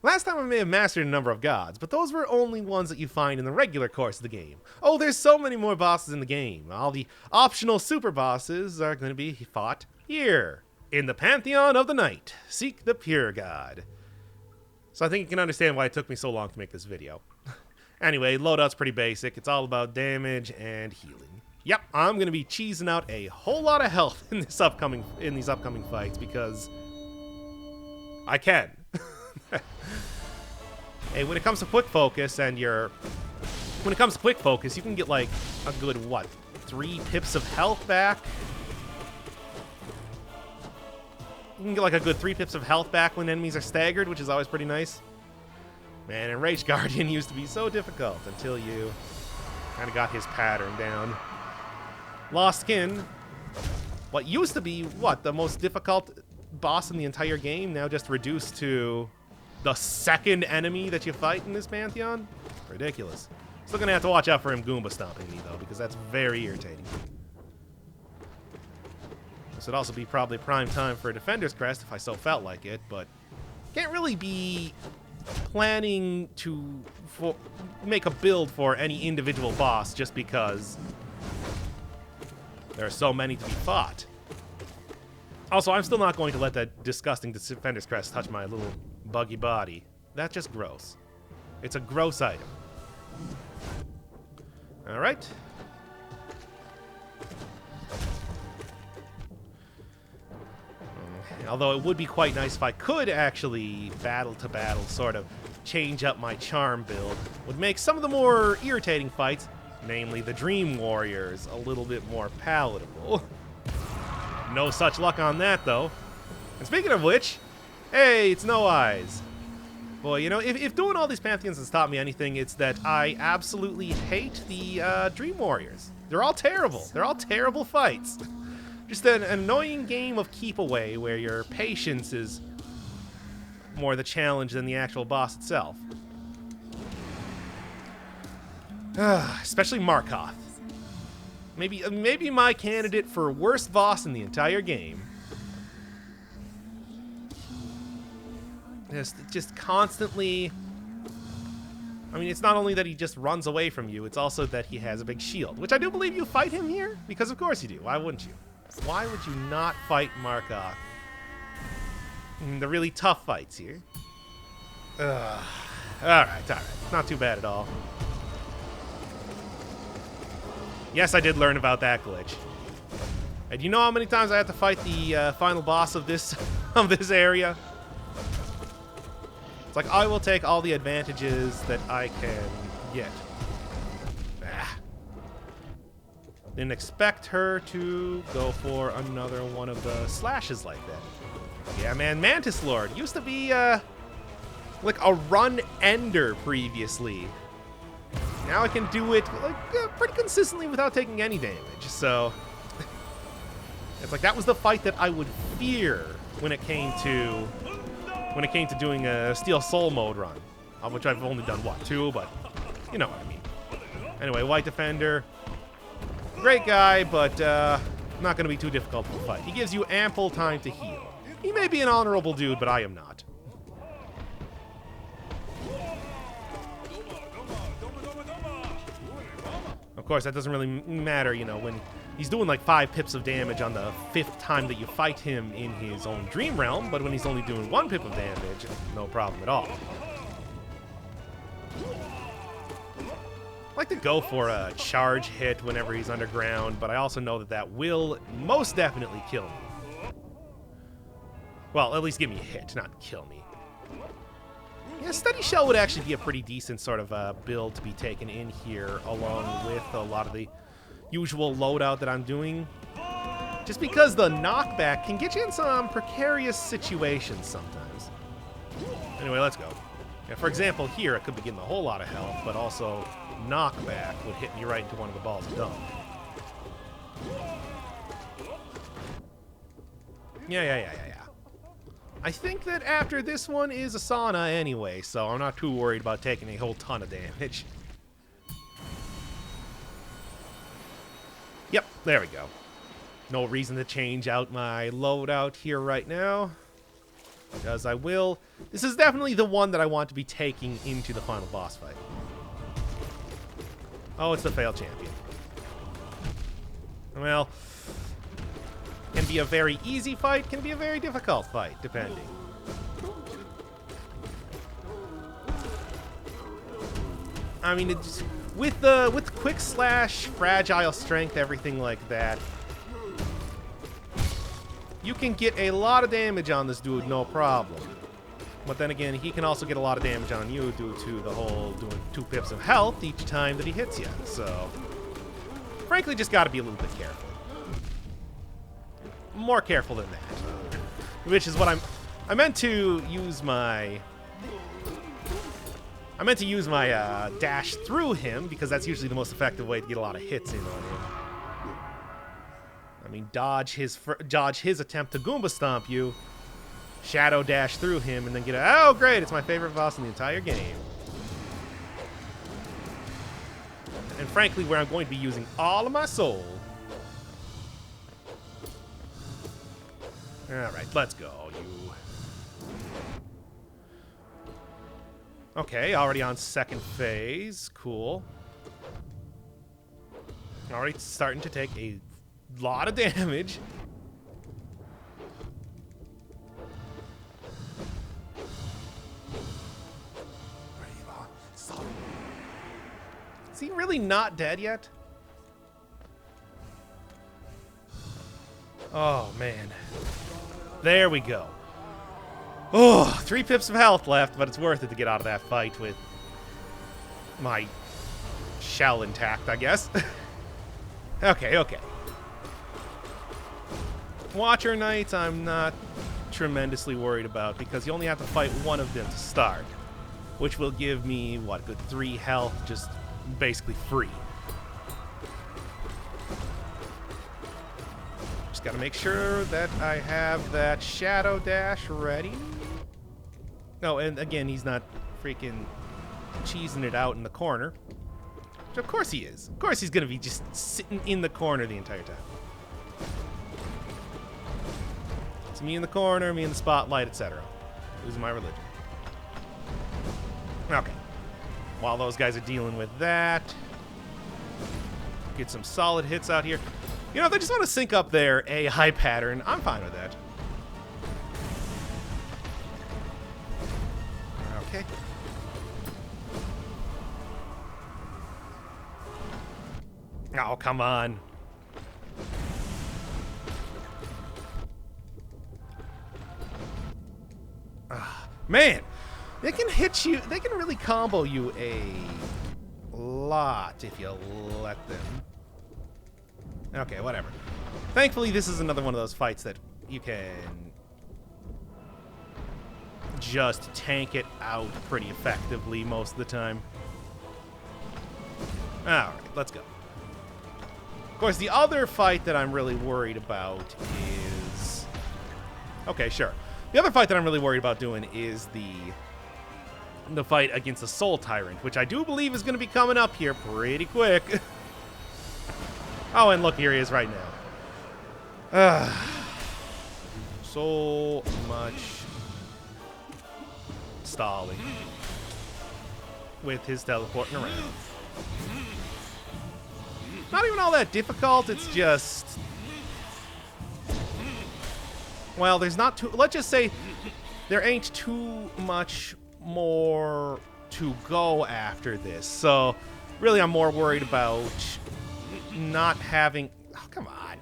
Last time I may have mastered a number of gods, but those were only ones that you find in the regular course of the game. Oh, there's so many more bosses in the game. All the optional super bosses are going to be fought here, in the Pantheon of the Night. Seek the pure god. So I think you can understand why it took me so long to make this video. Anyway, loadout's pretty basic. It's all about damage and healing. Yep, I'm going to be cheesing out a whole lot of health in these upcoming fights because I can. Hey, when it comes to quick focus you can get like a good, what, 3 pips of health back? You can get like a good 3 pips of health back when enemies are staggered, which is always pretty nice. Man, and Rage Guardian used to be so difficult until you kind of got his pattern down. Lost Kin, what used to be, what, the most difficult boss in the entire game, now just reduced to the second enemy that you fight in this Pantheon? Ridiculous. Still gonna have to watch out for him Goomba stomping me, though, because that's very irritating. This would also be probably prime time for a Defender's Crest if I so felt like it, but can't really be planning to make a build for any individual boss just because there are so many to be fought. Also, I'm still not going to let that disgusting Defender's Crest touch my little buggy body. That's just gross. It's a gross item. Alright. Although it would be quite nice if I could actually battle-to-battle sort of change up my charm build. Would make some of the more irritating fights, namely the Dream Warriors, a little bit more palatable. No such luck on that, though. And speaking of which, hey, it's No Eyes. Boy, you know, if doing all these Pantheons has taught me anything, it's that I absolutely hate the Dream Warriors. They're all terrible. They're all terrible fights. Just an annoying game of keep away where your patience is more the challenge than the actual boss itself. Especially Markoth. Maybe my candidate for worst boss in the entire game. Just constantly... I mean, it's not only that he just runs away from you, it's also that he has a big shield, which I do believe you fight him here, because of course you do. Why wouldn't you? Why would you not fight Markoth? The really tough fights here. Alright. Not too bad at all. Yes, I did learn about that glitch. And you know how many times I have to fight the final boss of this area? It's like, I will take all the advantages that I can get. Didn't expect her to go for another one of the slashes like that. Yeah, man, Mantis Lord used to be, like a run ender previously. Now I can do it, like, pretty consistently without taking any damage, so... It's like, that was the fight that I would fear when it came to doing a Steel Soul mode run. Of which I've only done, what, 2, but you know what I mean. Anyway, White Defender. Great guy, but not going to be too difficult to fight. He gives you ample time to heal. He may be an honorable dude, but I am not. Of course, that doesn't really matter, you know, when he's doing like 5 pips of damage on the 5th time that you fight him in his own dream realm, but when he's only doing 1 pip of damage, no problem at all. I like to go for a charge hit whenever he's underground, but I also know that that will most definitely kill me. Well, at least give me a hit, not kill me. Yeah, Steady Shell would actually be a pretty decent sort of build to be taken in here, along with a lot of the usual loadout that I'm doing. Just because the knockback can get you in some precarious situations sometimes. Anyway, let's go. Yeah, for example, here, I could be getting a whole lot of health, but also knockback would hit me right into one of the balls of dung. Yeah. I think that after this one is a sauna anyway, so I'm not too worried about taking a whole ton of damage. Yep, there we go. No reason to change out my loadout here right now. Because I will... This is definitely the one that I want to be taking into the final boss fight. Oh, it's the failed champion. Well, can be a very easy fight, can be a very difficult fight, depending. I mean, it's with quick slash, fragile strength, everything like that, you can get a lot of damage on this dude, no problem. But then again, he can also get a lot of damage on you due to the whole doing 2 pips of health each time that he hits you. So, frankly, just got to be a little bit careful. More careful than that. Which is what I meant to use my... dash through him, because that's usually the most effective way to get a lot of hits in on him. I mean, dodge his attempt to Goomba Stomp you, shadow dash through him, and then get a... Oh, great, it's my favorite boss in the entire game. And frankly, where I'm going to be using all of my soul. Alright, let's go, you... Okay, already on second phase. Cool. Already starting to take a lot of damage. Is he really not dead yet? Oh, man. There we go. Oh, 3 pips of health left, but it's worth it to get out of that fight with my shell intact, I guess. Okay. Watcher Knights, I'm not tremendously worried about, because you only have to fight one of them to start, which will give me, what, good 3 health, just basically free. Just gotta make sure that I have that shadow dash ready. Oh, and again, he's not freaking cheesing it out in the corner. Which of course he is. Of course he's gonna be just sitting in the corner the entire time. It's me in the corner, me in the spotlight, etc. Losing my religion. Okay. While those guys are dealing with that, get some solid hits out here. You know, if they just want to sync up their AI pattern, I'm fine with that. Okay. Oh, come on. Man, they can hit you. They can really combo you a lot if you let them. Okay, whatever. Thankfully, this is another one of those fights that you can just tank it out pretty effectively most of the time. Alright, let's go. Of course, the other fight that I'm really worried about is... Okay, sure. The other fight that I'm really worried about doing is the fight against the Soul Tyrant, which I do believe is going to be coming up here pretty quick. Oh, and look, here he is right now. So much stalling with his teleporting around. Not even all that difficult, it's just... Well, there's not too... Let's just say there ain't too much more to go after this. So, really, I'm more worried about not having... Oh, come on.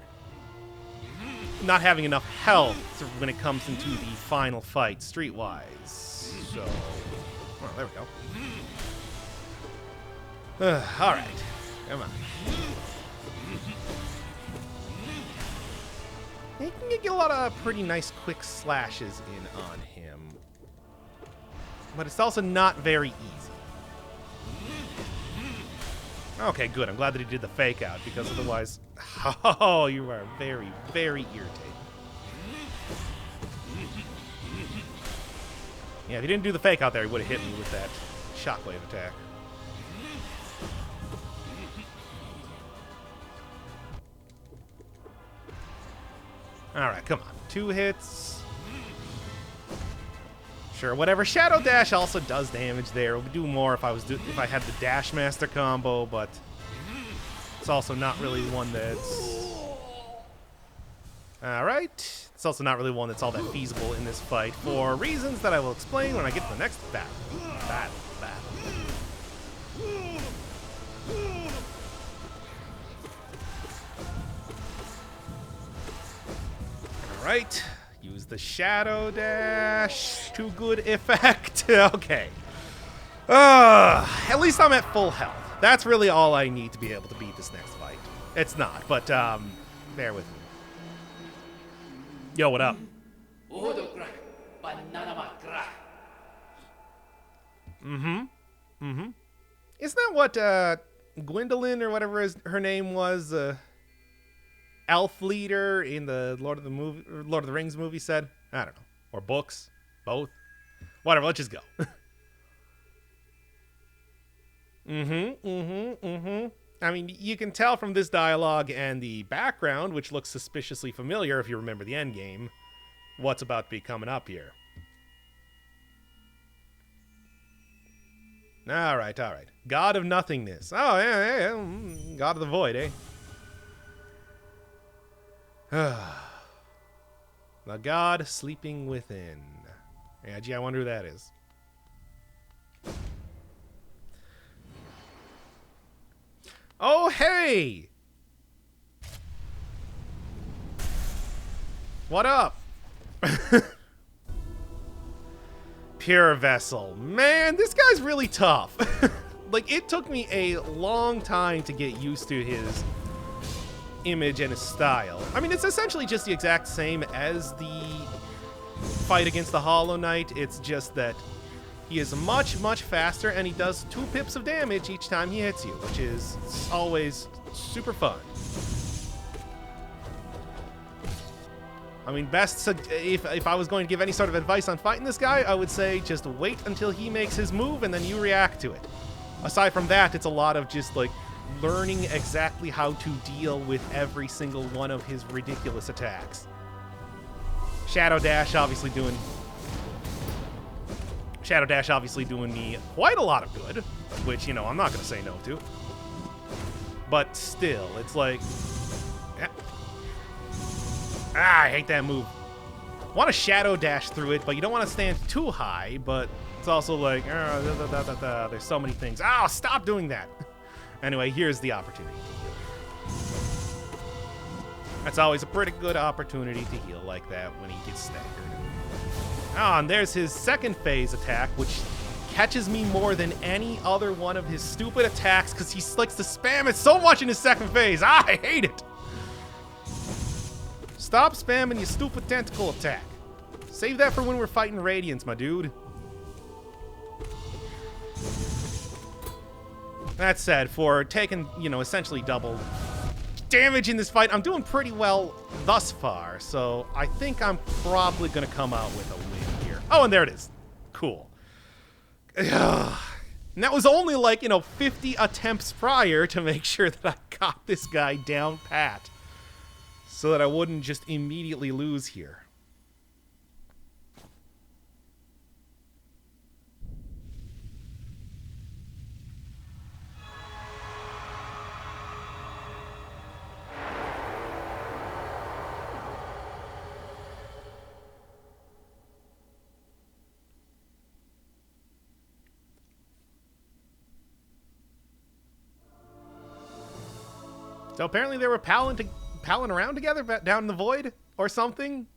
Not having enough health when it comes into the final fight, streetwise. So... Well, there we go. Alright. Come on. You can get a lot of pretty nice quick slashes in on him. But it's also not very easy. Okay, good. I'm glad that he did the fake out, because otherwise... Oh, you are very, very irritating. Yeah, if he didn't do the fake out there, he would have hit me with that shockwave attack. Alright, come on. 2 hits. Sure, whatever. Shadow Dash also does damage there. It would do more if I had the Dash Master combo, but it's also not really one that's... Alright. It's also not really one that's all that feasible in this fight for reasons that I will explain when I get to the next battle. Alright. Use the Shadow Dash to good effect. Okay. At least I'm at full health. That's really all I need to be able to beat this next fight. It's not, but bear with me. Yo, what up? Isn't that what Gwendolyn or whatever her name was, elf leader in the Lord of the Rings movie said? I don't know. Or books. Both. Whatever, let's just go. I mean, you can tell from this dialogue and the background, which looks suspiciously familiar if you remember the end game, what's about to be coming up here. Alright. God of Nothingness. Oh, yeah. God of the Void, eh? The God sleeping within. Yeah, gee, I wonder who that is. Oh, hey! What up? Pure Vessel. Man, this guy's really tough. Like, it took me a long time to get used to his image and his style. I mean, it's essentially just the exact same as the fight against the Hollow Knight. It's just that he is much, much faster, and he does 2 pips of damage each time he hits you, which is always super fun. I mean, if I was going to give any sort of advice on fighting this guy, I would say just wait until he makes his move, and then you react to it. Aside from that, it's a lot of just, like, learning exactly how to deal with every single one of his ridiculous attacks. Shadow Dash obviously doing me quite a lot of good, which, you know, I'm not going to say no to. But still, it's like... Yeah. I hate that move. Want to Shadow Dash through it, but you don't want to stand too high, but it's also like... there's so many things. Oh, stop doing that! Anyway, here's the opportunity to heal. That's always a pretty good opportunity to heal like that when he gets staggered. Ah, and there's his second phase attack, which catches me more than any other one of his stupid attacks because he likes to spam it so much in his second phase. Ah, I hate it! Stop spamming your stupid tentacle attack. Save that for when we're fighting Radiants, my dude. That said, for taking, you know, essentially double damage in this fight, I'm doing pretty well thus far, so I think I'm probably going to come out with a win here. Oh, and there it is. Cool. And that was only like, you know, 50 attempts prior to make sure that I got this guy down pat so that I wouldn't just immediately lose here. So apparently they were palling around together down in the void or something?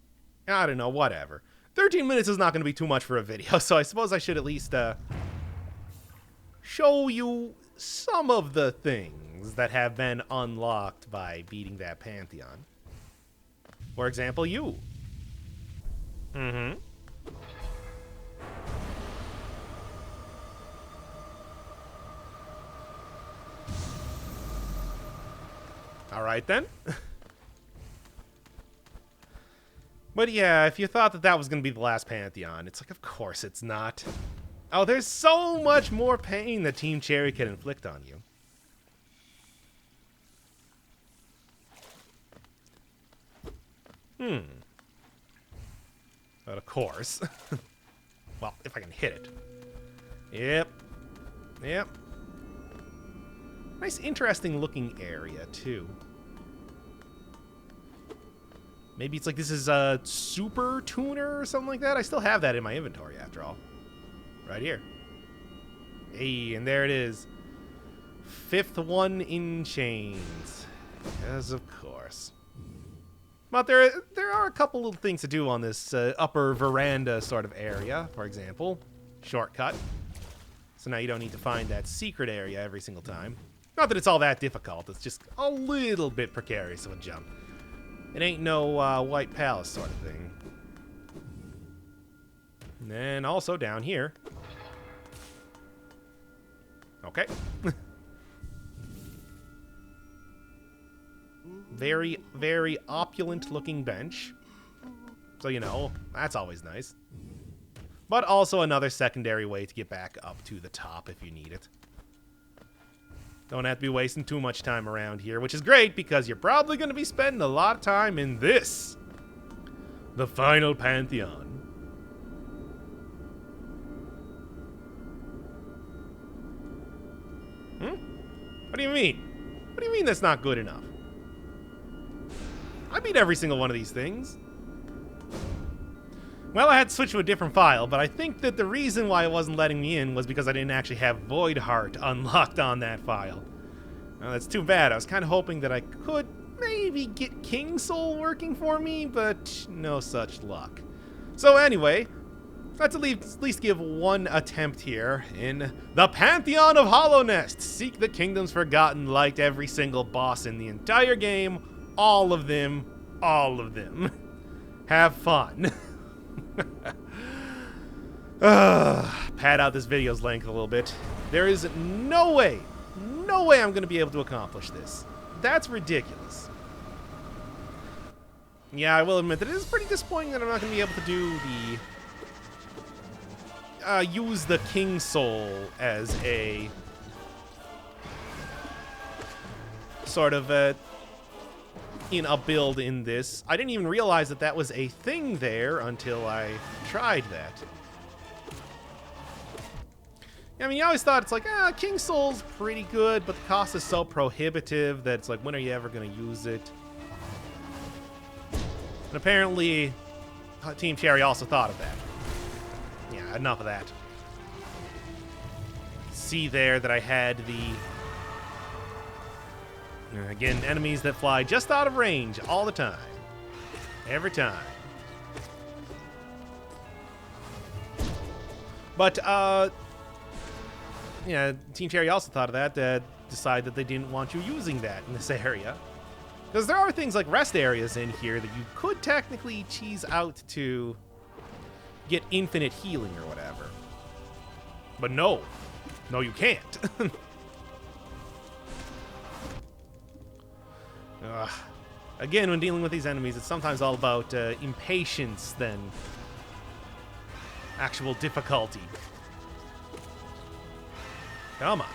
I don't know, whatever. 13 minutes is not going to be too much for a video, so I suppose I should at least show you some of the things that have been unlocked by beating that Pantheon. For example, you. Alright then. But yeah, if you thought that that was going to be the last Pantheon, it's like, of course it's not. Oh, there's so much more pain that Team Cherry can inflict on you. But of course. Well, if I can hit it. Yep. Yep. Nice, interesting looking area, too. Maybe it's like this is a super tuner or something like that. I still have that in my inventory, after all. Right here. Hey, and there it is. 5th one in chains. Yes, of course. But there are a couple little things to do on this upper veranda sort of area, for example. Shortcut. So now you don't need to find that secret area every single time. Not that it's all that difficult. It's just a little bit precarious of a jump. It ain't no White Palace sort of thing. And then also down here. Okay. Very, very opulent looking bench. So, you know, that's always nice. But also another secondary way to get back up to the top if you need it. Don't have to be wasting too much time around here, which is great because you're probably going to be spending a lot of time in this. The final Pantheon. What do you mean? What do you mean that's not good enough? I beat every single one of these things. Well, I had to switch to a different file, but I think that the reason why it wasn't letting me in was because I didn't actually have Void Heart unlocked on that file. Well, that's too bad. I was kind of hoping that I could maybe get King Soul working for me, but no such luck. So anyway, let's at least give one attempt here in the Pantheon of Hollownest. Seek the Kingdom's Forgotten like every single boss in the entire game. All of them. All of them. Have fun. Pad out this video's length a little bit. There is no way I'm going to be able to accomplish this. That's ridiculous. Yeah, I will admit that it is pretty disappointing that I'm not going to be able to do the... use the King Soul as a... sort of in a build in this. I didn't even realize that that was a thing there until I tried that. I mean, you always thought it's like, King Soul's pretty good, but the cost is so prohibitive that it's like, when are you ever going to use it? And apparently, Team Cherry also thought of that. Yeah, enough of that. See there that I had the... Again, enemies that fly just out of range all the time. Every time. But, yeah, Team Cherry also thought of that, decided that they didn't want you using that in this area. Because there are things like rest areas in here that you could technically cheese out to get infinite healing or whatever. But no. No, you can't. Again, when dealing with these enemies, it's sometimes all about impatience than actual difficulty. Come on.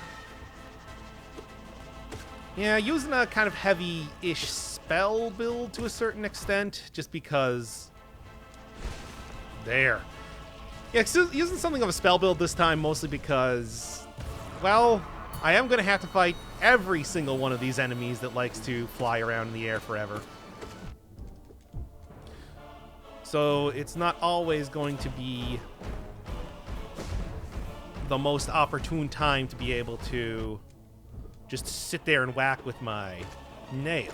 Yeah, using a kind of heavy-ish spell build to a certain extent, just because... There. Yeah, using something of a spell build this time, mostly because... Well, I am going to have to fight every single one of these enemies that likes to fly around in the air forever. So it's not always going to be the most opportune time to be able to just sit there and whack with my nail.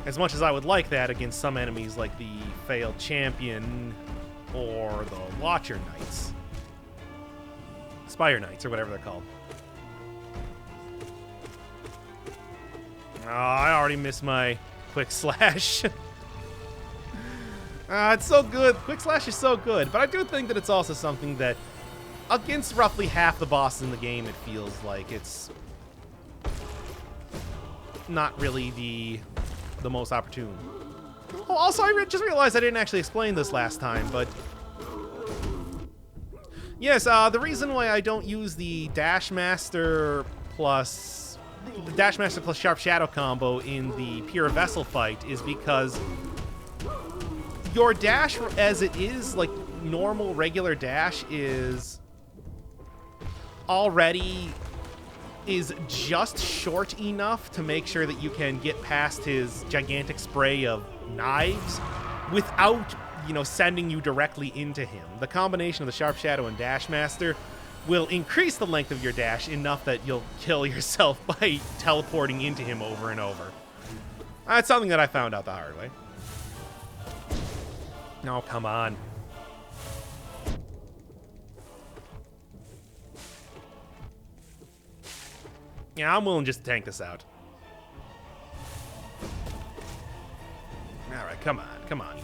As much as I would like that against some enemies like the Failed Champion or the Watcher Knights. Spire Knights, or whatever they're called. Oh, I already missed my Quick Slash. It's so good. Quick Slash is so good, but I do think that it's also something that, against roughly half the bosses in the game, it feels like it's not really the most opportune. Oh, also, I just realized I didn't actually explain this last time, but... Yes, the reason why I don't use the Dash Master plus Sharp Shadow combo in the Pure Vessel fight is because your dash as it is, like, normal, regular dash is already just short enough to make sure that you can get past his gigantic spray of knives without, you know, sending you directly into him. The combination of the Sharp Shadow and Dash Master will increase the length of your dash enough that you'll kill yourself by teleporting into him over and over. That's something that I found out the hard way. No, come on. Yeah, I'm willing just to tank this out. Alright, come on, come on.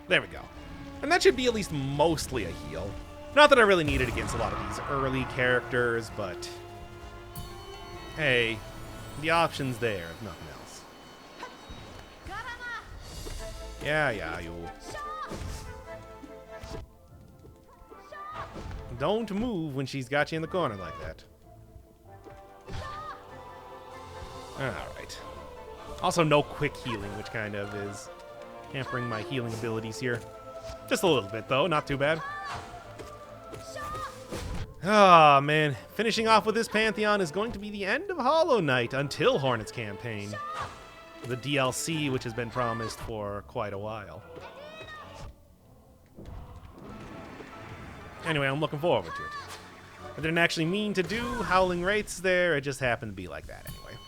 There we go. And that should be at least mostly a heal. Not that I really need it against a lot of these early characters, but hey, the option's there, if nothing else. Yeah, you. Don't move when she's got you in the corner like that. Alright. Also, no quick healing, which kind of is hampering my healing abilities here. Just a little bit, though. Not too bad. Ah, man. Finishing off with this Pantheon is going to be the end of Hollow Knight until Hornet's campaign. The DLC, which has been promised for quite a while. Anyway, I'm looking forward to it. I didn't actually mean to do Howling Wraiths there. It just happened to be like that anyway.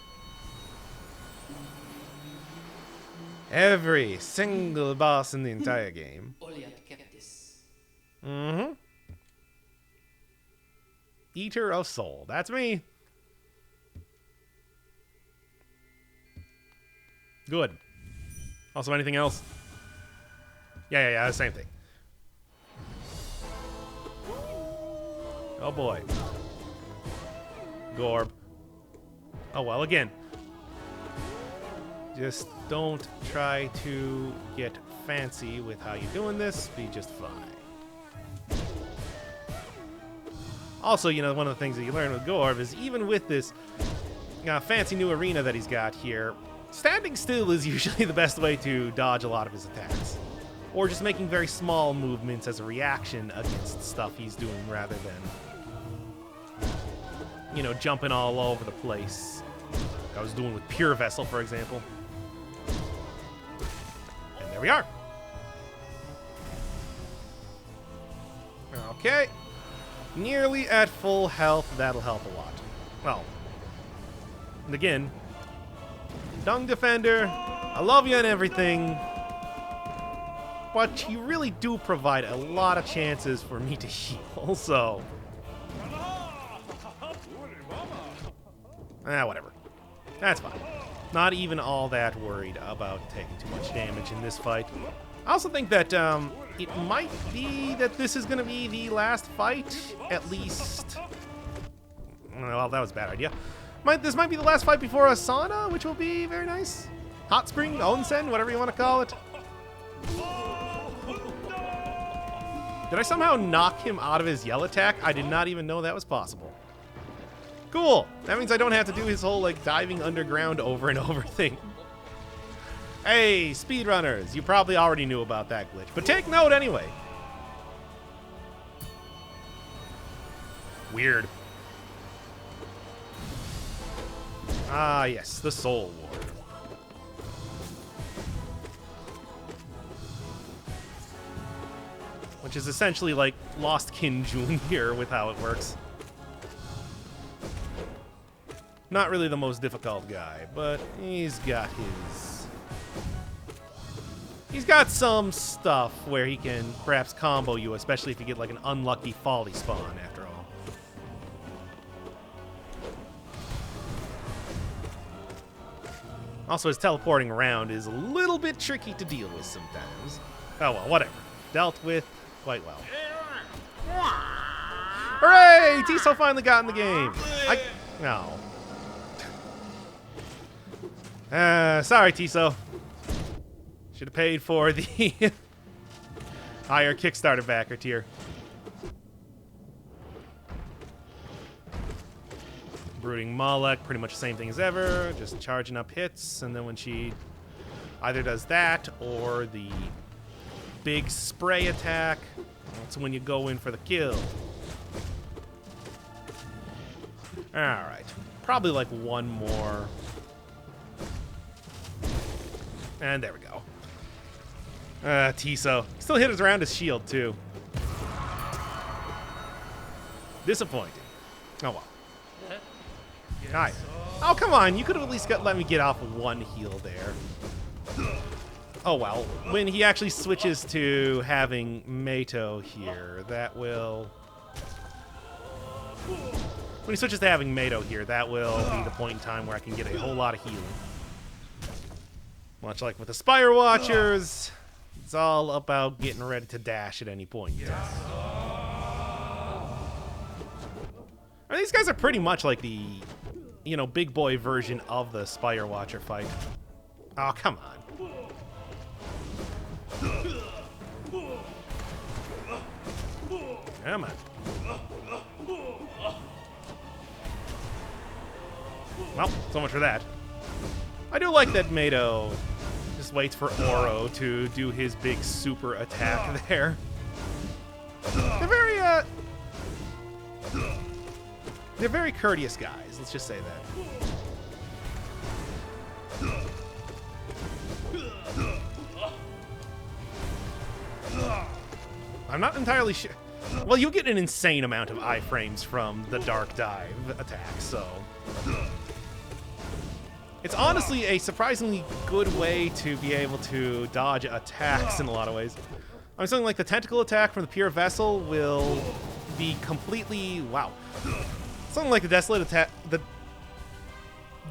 Every single boss in the entire game. Mm-hmm. Eater of Soul. That's me. Good. Also, anything else? Yeah, same thing. Oh boy. Gorb. Oh well, again. Just don't try to get fancy with how you're doing this. Be just fine. Also, you know, one of the things that you learn with Gorb is even with this fancy new arena that he's got here, standing still is usually the best way to dodge a lot of his attacks. Or just making very small movements as a reaction against stuff he's doing rather than, you know, jumping all over the place. Like I was doing with Pure Vessel, for example. And there we are. Okay. Nearly at full health. That'll help a lot. Well, and again, Dung Defender, I love you and everything, but you really do provide a lot of chances for me to heal, so whatever. That's fine. Not even all that worried about taking too much damage in this fight. I also think that it might be that this is going to be the last fight, at least. Well, that was a bad idea. This might be the last fight before Asana, which will be very nice. Hot Spring, Onsen, whatever you want to call it. Did I somehow knock him out of his yell attack? I did not even know that was possible. Cool. That means I don't have to do his whole, like, diving underground over and over thing. Hey, speedrunners, you probably already knew about that glitch, but take note anyway. Weird. Ah, yes, the Soul War. Which is essentially like Lost Kin Jr. with how it works. Not really the most difficult guy, but he's got some stuff where he can perhaps combo you, especially if you get like an unlucky folly spawn after all. Also, his teleporting around is a little bit tricky to deal with sometimes. Oh well, whatever. Dealt with quite well. Hooray! Tiso finally got in the game. No. Sorry, Tiso. Should have paid for the higher Kickstarter backer tier. Brooding Malek, pretty much the same thing as ever, just charging up hits, and then when she Either does that or the big spray attack. That's when you go in for the kill. Alright. Probably like one more. And there we go. Tiso. Still hit us around his shield, too. Disappointing. Oh, well. Hi. Oh, come on. You could have at least let me get off one heal there. Oh, well. When he actually switches to having Mato here, that will... When he switches to having Mato here, that will be the point in time where I can get a whole lot of healing. Much like with the Spire Watchers, it's all about getting ready to dash at any point. I mean, these guys are pretty much like the, you know, big boy version of the Spire Watcher fight. Oh, come on. Come on. Well, so much for that. I do like that Mato just waits for Oro to do his big super attack there. They're very courteous guys, let's just say that. I'm not entirely sure. Well, you get an insane amount of iframes from the Dark Dive attack, so... It's honestly a surprisingly good way to be able to dodge attacks in a lot of ways. I mean, something like the tentacle attack from the Pure Vessel will be completely... Wow. Something like the Desolate attack...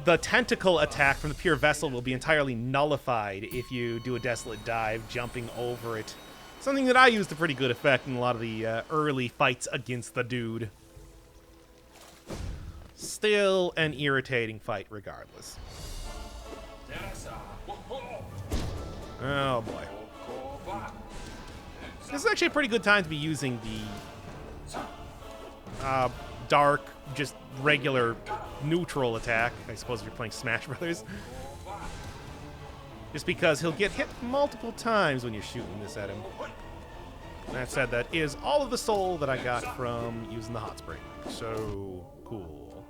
The tentacle attack from the Pure Vessel will be entirely nullified if you do a Desolate Dive jumping over it. Something that I used to pretty good effect in a lot of the early fights against the dude. Still an irritating fight regardless. Oh boy. This is actually a pretty good time to be using the dark, just regular neutral attack, I suppose if you're playing Smash Brothers. Just because he'll get hit multiple times when you're shooting this at him. That said, that is all of the soul that I got from using the hot spring. So cool.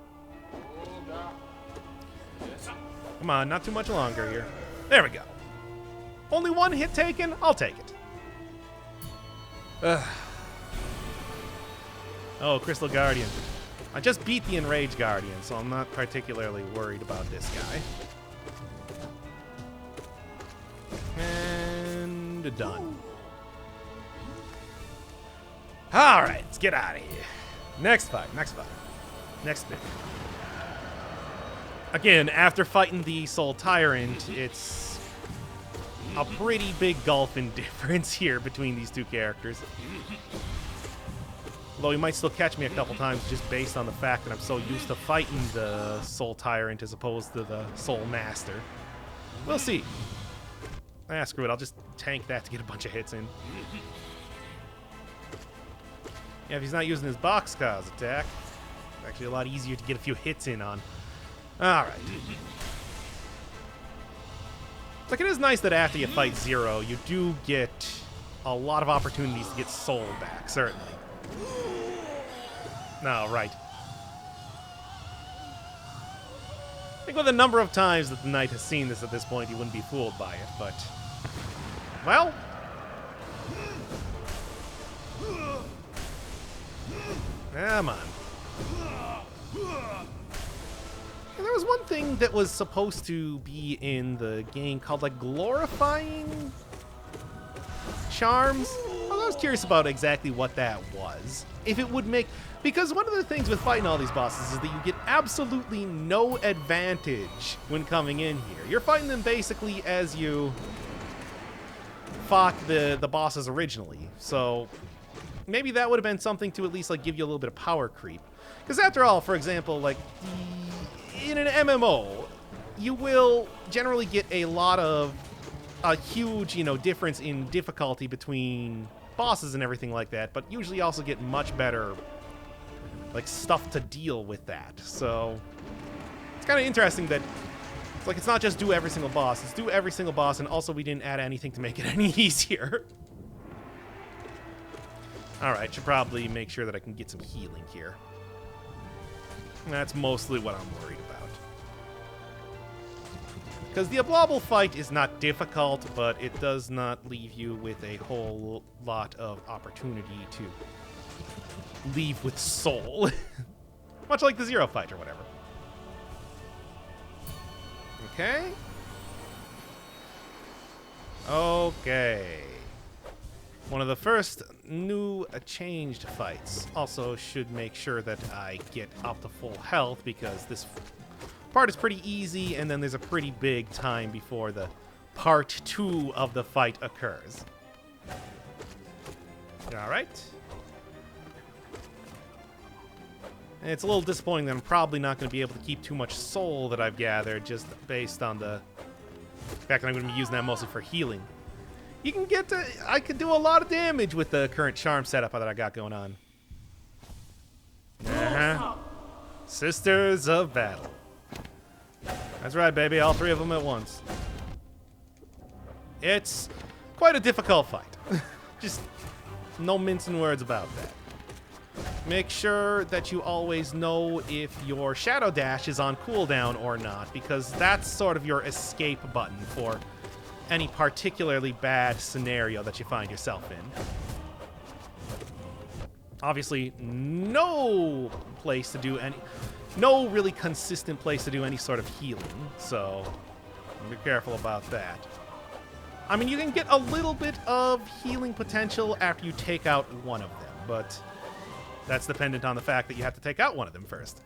Come on, not too much longer here. There we go. Only one hit taken? I'll take it. Ugh. Oh, Crystal Guardian. I just beat the Enraged Guardian, so I'm not particularly worried about this guy. And done. Alright, let's get out of here. Next fight. Next bit. Again, after fighting the Soul Tyrant, it's a pretty big gulf in difference here between these two characters. Although he might still catch me a couple times just based on the fact that I'm so used to fighting the Soul Tyrant as opposed to the Soul Master. We'll see. Ah, screw it. I'll just tank that to get a bunch of hits in. Yeah, if he's not using his Boxcars attack, it's actually a lot easier to get a few hits in on. Alright. Like, it is nice that after you fight Zero, you do get a lot of opportunities to get soul back, certainly. No, right. I think with the number of times that the Knight has seen this at this point, he wouldn't be fooled by it, but... Well... Come on. And there was one thing that was supposed to be in the game called, like, glorifying charms. I was curious about exactly what that was. If it would make... Because one of the things with fighting all these bosses is that you get absolutely no advantage when coming in here. You're fighting them basically as you fought the bosses originally. So maybe that would have been something to at least like give you a little bit of power creep. Because after all, for example, like in an MMO, you will generally get a huge, you know, difference in difficulty between bosses and everything like that, but usually also get much better like stuff to deal with that. So it's kind of interesting that It's like, it's not just do every single boss. It's do every single boss, and also we didn't add anything to make it any easier. Alright, should probably make sure that I can get some healing here. That's mostly what I'm worried about. Because the Oblobble fight is not difficult, but it does not leave you with a whole lot of opportunity to leave with soul. Much like the Zero fight or whatever. Okay. Okay. One of the first new changed fights. Also should make sure that I get up to full health, because this part is pretty easy, and then there's a pretty big time before the part 2 of the fight occurs. Alright. And it's a little disappointing that I'm probably not going to be able to keep too much soul that I've gathered, just based on the fact that I'm going to be using that mostly for healing. You can get to... I could do a lot of damage with the current charm setup that I got going on. Sisters of Battle. That's right, baby. All 3 of them at once. It's quite a difficult fight. Just no mincing words about that. Make sure that you always know if your Shadow Dash is on cooldown or not, because that's sort of your escape button for any particularly bad scenario that you find yourself in. Obviously, no really consistent place to do any sort of healing, so be careful about that. I mean, you can get a little bit of healing potential after you take out one of them, but that's dependent on the fact that you have to take out one of them first.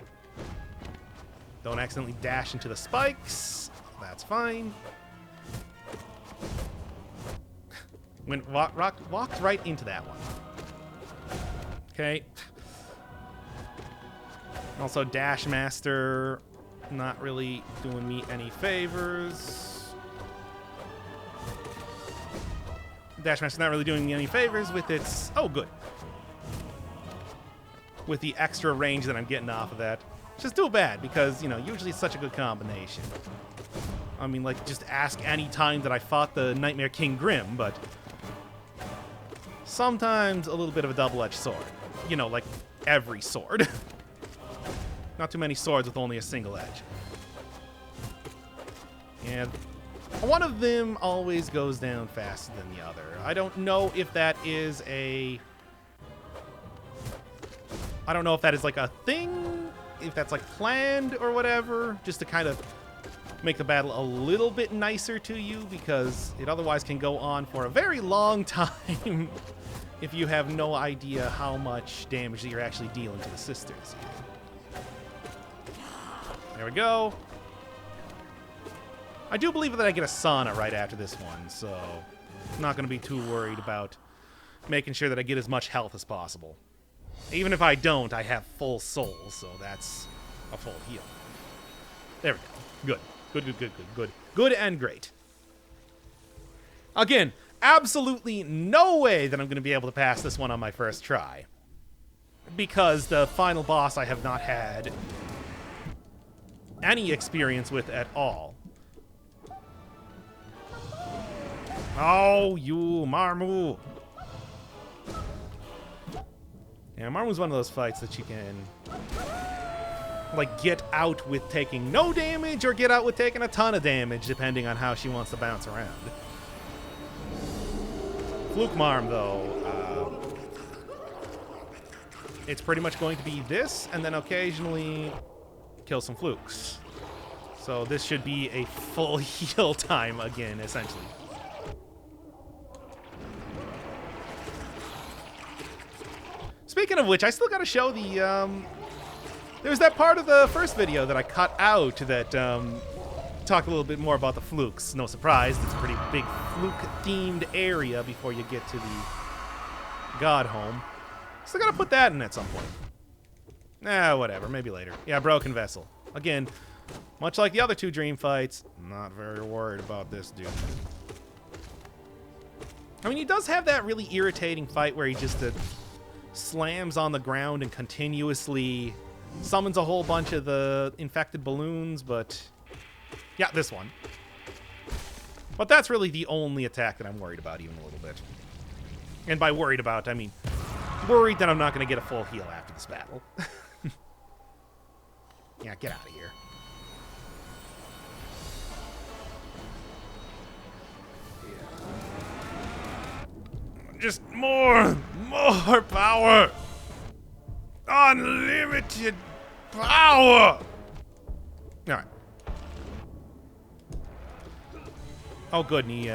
Don't accidentally dash into the spikes. That's fine. Walked right into that one. Okay. Also, Dash Master not really doing me any favors. Dash Master not really doing me any favors with its... Oh, good. With the extra range that I'm getting off of that. Which is too bad, because, you know, usually it's such a good combination. I mean, like, just ask any time that I fought the Nightmare King Grim, but... sometimes a little bit of a double-edged sword. You know, like every sword. Not too many swords with only a single edge. And one of them always goes down faster than the other. I don't know if that is a... I don't know if that is like a thing, if that's like planned or whatever, just to kind of make the battle a little bit nicer to you, because it otherwise can go on for a very long time if you have no idea how much damage that you're actually dealing to the sisters. There we go. I do believe that I get a sauna right after this one, so I'm not going to be too worried about making sure that I get as much health as possible. Even if I don't, I have full soul, so that's a full heal. There we go. Good. Good, good, good, good, good. Good and great. Again, absolutely no way that I'm going to be able to pass this one on my first try, because the final boss I have not had any experience with at all. Oh, you Marmu. Yeah, Marmu's one of those fights that you can, like, get out with taking no damage or get out with taking a ton of damage, depending on how she wants to bounce around. Fluke Marm, though, it's pretty much going to be this, and then occasionally kill some flukes. So this should be a full heal time again, essentially. Speaking of which, I still gotta show the, there was that part of the first video that I cut out that, talked a little bit more about the flukes. No surprise, it's a pretty big fluke-themed area before you get to the God Home. Still gotta put that in at some point. Nah, whatever, maybe later. Yeah, Broken Vessel. Again, much like the other two Dream fights, I'm not very worried about this dude. I mean, he does have that really irritating fight where he just slams on the ground and continuously summons a whole bunch of the infected balloons, but Yeah, this one. But that's really the only attack that I'm worried about even a little bit. And by worried about, I mean worried that I'm not going to get a full heal after this battle. Yeah, get out of here. Just more power. Unlimited power. All right. Oh, good. And he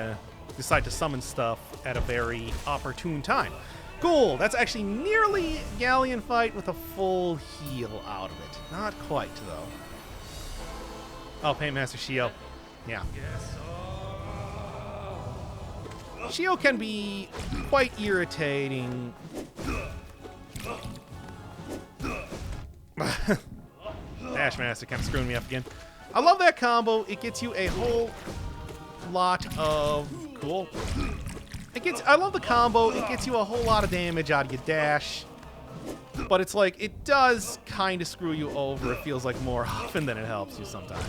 decided to summon stuff at a very opportune time. Cool. That's actually nearly Galleon fight with a full heal out of it. Not quite, though. Oh, Paintmaster Shio. Yeah. Shio can be quite irritating. Dash Master kind of screwing me up again. I love that combo. It gets you a whole lot of... Cool. I love the combo. It gets you a whole lot of damage out of your dash. But it's like, it does kind of screw you over. It feels like more often than it helps you sometimes.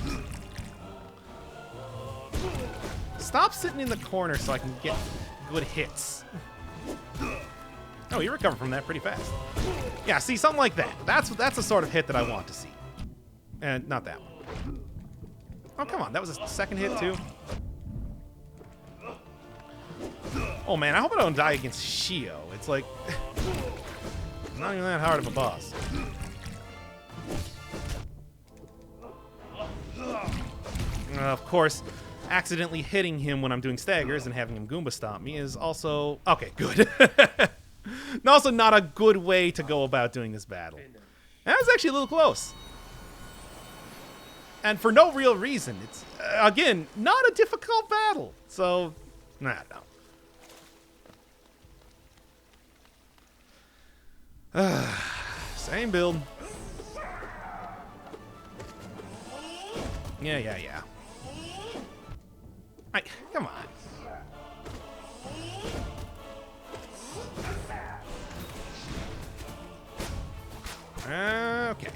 Stop sitting in the corner so I can get good hits. Oh, you recovered from that pretty fast. Yeah, see, something like that. That's the sort of hit that I want to see. And not that one. Oh, come on. That was a second hit, too. Oh, man, I hope I don't die against Shio. It's like... not even that hard of a boss. Of course, accidentally hitting him when I'm doing staggers and having him Goomba stomp me is also... Okay, good. And also not a good way to go about doing this battle. That was actually a little close. And for no real reason. It's, again, not a difficult battle. So, I don't know. Same build. Yeah. Come on. Okay.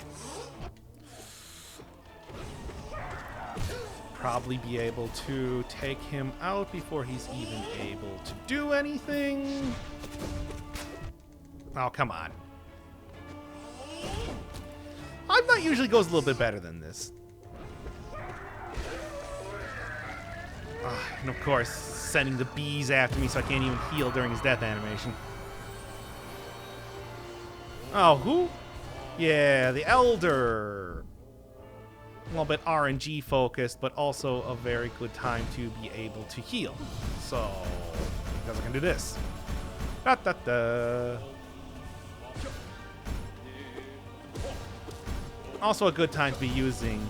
Probably be able to take him out before he's even able to do anything. Oh, come on. I'm not usually goes a little bit better than this. And of course, sending the bees after me so I can't even heal during his death animation. Oh, who? Yeah, the Elder. A little bit RNG focused, but also a very good time to be able to heal. So, because I can do this. Also a good time to be using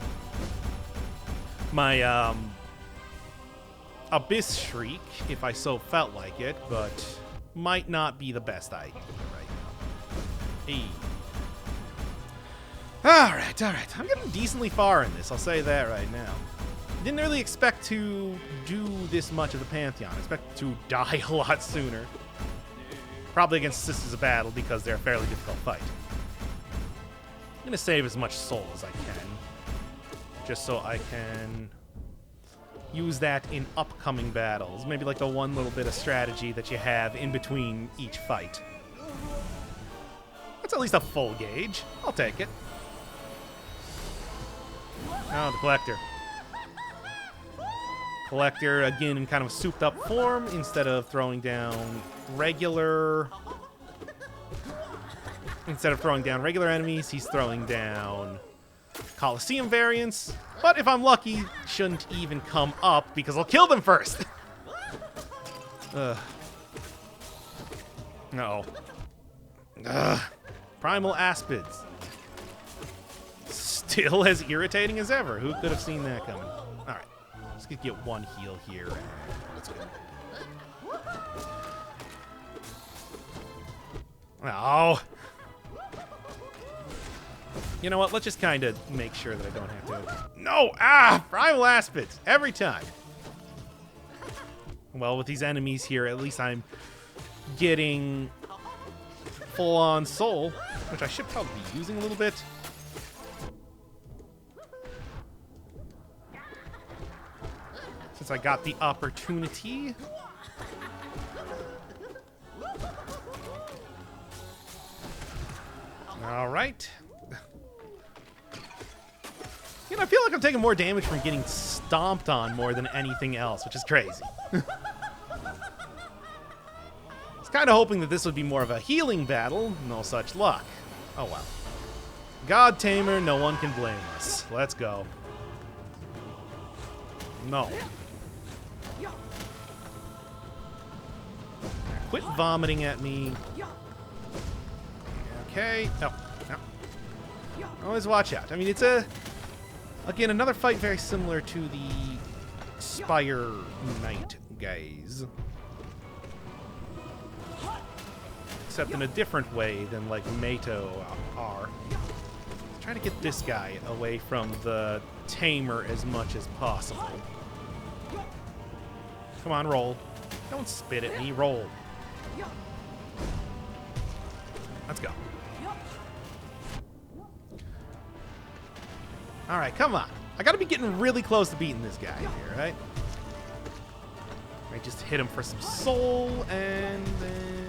my Abyss Shriek, if I so felt like it, but might not be the best idea right now. Hey. Alright. I'm getting decently far in this, I'll say that right now. Didn't really expect to do this much of the Pantheon. I expect to die a lot sooner. Probably against Sisters of Battle because they're a fairly difficult fight. I'm going to save as much soul as I can. Just so I can use that in upcoming battles. Maybe like the one little bit of strategy that you have in between each fight. That's at least a full gauge. I'll take it. Oh, the Collector. Collector, again, in kind of a souped-up form. Instead of throwing down regular... enemies, he's throwing down Coliseum variants. But if I'm lucky, shouldn't even come up because I'll kill them first. No. Primal Aspids. Still as irritating as ever. Who could have seen that coming? Alright. Let's get one heal here. Let's go. Oh. You know what? Let's just kind of make sure that I don't have to... No! Primal Aspids! Every time. Well, with these enemies here, at least I'm getting full-on soul, which I should probably be using a little bit. since I got the opportunity. All right. You know, I feel like I'm taking more damage from getting stomped on more than anything else, which is crazy. I was kind of hoping that this would be more of a healing battle. No such luck. Oh, well. God Tamer, no one can blame us. Let's go. No. Quit vomiting at me. Okay. No. No. Always watch out. I mean, it's again, another fight very similar to the Spire Knight guys. Except in a different way than, like, Mato are. Try to get this guy away from the Tamer as much as possible. Come on, roll. Don't spit at me, roll. Let's go. Alright, come on. I gotta be getting really close to beating this guy here, right? I just hit him for some soul, and then...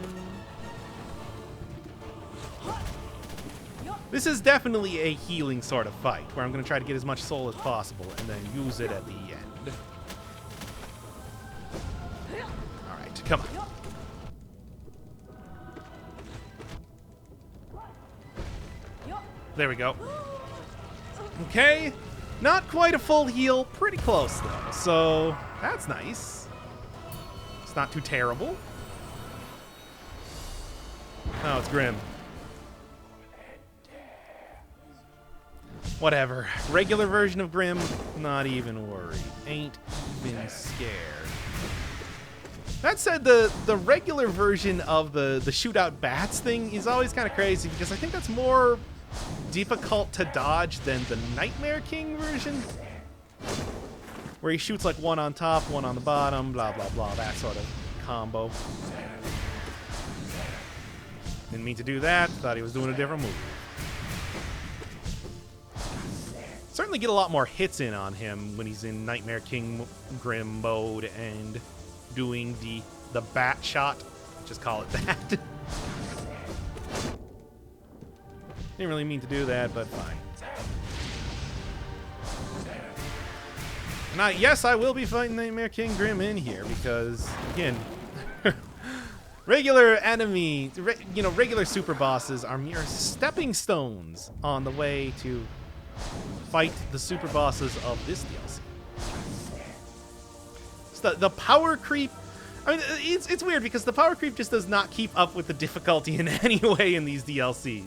This is definitely a healing sort of fight, where I'm gonna try to get as much soul as possible, and then use it at the end. Alright, come on. There we go. Okay, not quite a full heal, pretty close though, so that's nice. It's not too terrible. Oh, it's Grim. Whatever. Regular version of Grim, not even worried. Ain't even scared. That said, the regular version of the shootout bats thing is always kind of crazy because I think that's more difficult to dodge than the Nightmare King version, where he shoots like one on top, one on the bottom, blah blah blah, that sort of combo. Didn't mean to do that, thought he was doing a different move. Certainly get a lot more hits in on him when he's in Nightmare King Grim mode and doing the bat shot, just call it that. Didn't really mean to do that, but fine. And yes, I will be fighting Nightmare King Grim in here because, again, regular enemy, regular super bosses are mere stepping stones on the way to fight the super bosses of this DLC. So the power creep. I mean, it's weird because the power creep just does not keep up with the difficulty in any way in these DLCs.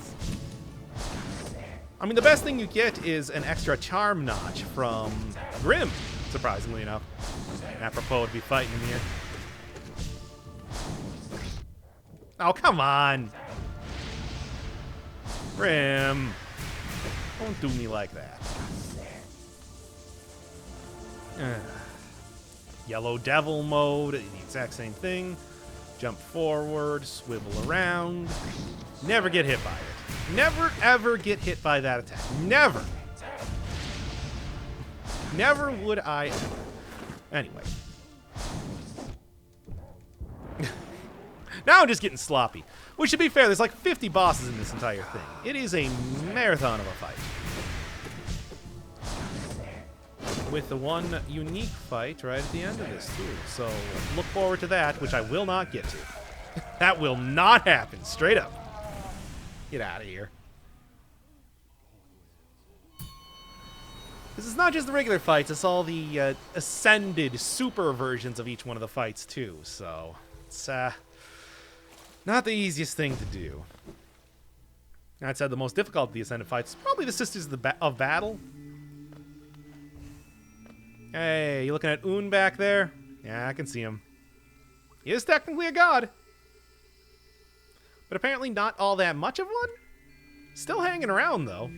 I mean, the best thing you get is an extra charm notch from Grim, surprisingly enough. Apropos to be fighting him here. Oh, come on. Grim. Don't do me like that. Yellow Devil mode, the exact same thing. Jump forward, swivel around. Never get hit by it. Never, ever get hit by that attack. Never. Never would I ever. Anyway. Now I'm just getting sloppy. Which, to be fair, there's like 50 bosses in this entire thing. It is a marathon of a fight. With the one unique fight right at the end of this, too. So look forward to that, which I will not get to. That will not happen. Straight up. Get out of here. This is not just the regular fights, it's all the ascended super versions of each one of the fights, too. So it's not the easiest thing to do. That said, the most difficult of the ascended fights is probably the Sisters of Battle. Hey, you looking at Un back there? Yeah, I can see him. He is technically a god. But apparently not all that much of one? Still hanging around, though.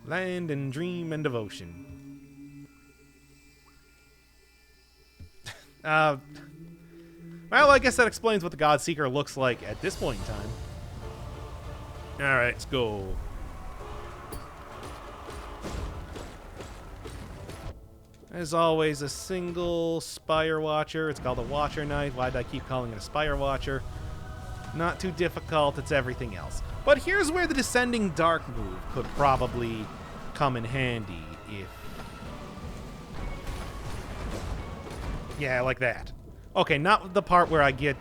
Land and dream and devotion. Well, I guess that explains what the Godseeker looks like at this point in time. Alright, let's go. As always, a single Spire Watcher. It's called a Watcher Knight. Why did I keep calling it a Spire Watcher? Not too difficult, it's everything else. But here's where the Descending Dark move could probably come in handy if... Yeah, like that. Okay, not the part where I get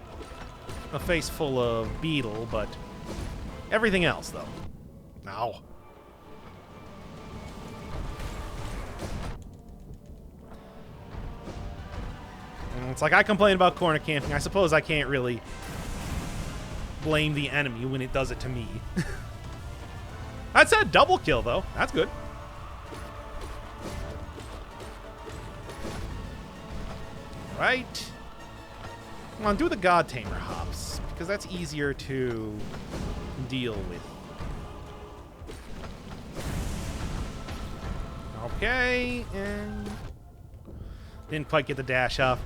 a face full of beetle, but everything else, though. Ow. It's like I complain about corner camping. I suppose I can't really blame the enemy when it does it to me. That's a double kill, though. That's good. Right. Come on, do the God Tamer hops, because that's easier to deal with. Okay, and didn't quite get the dash off.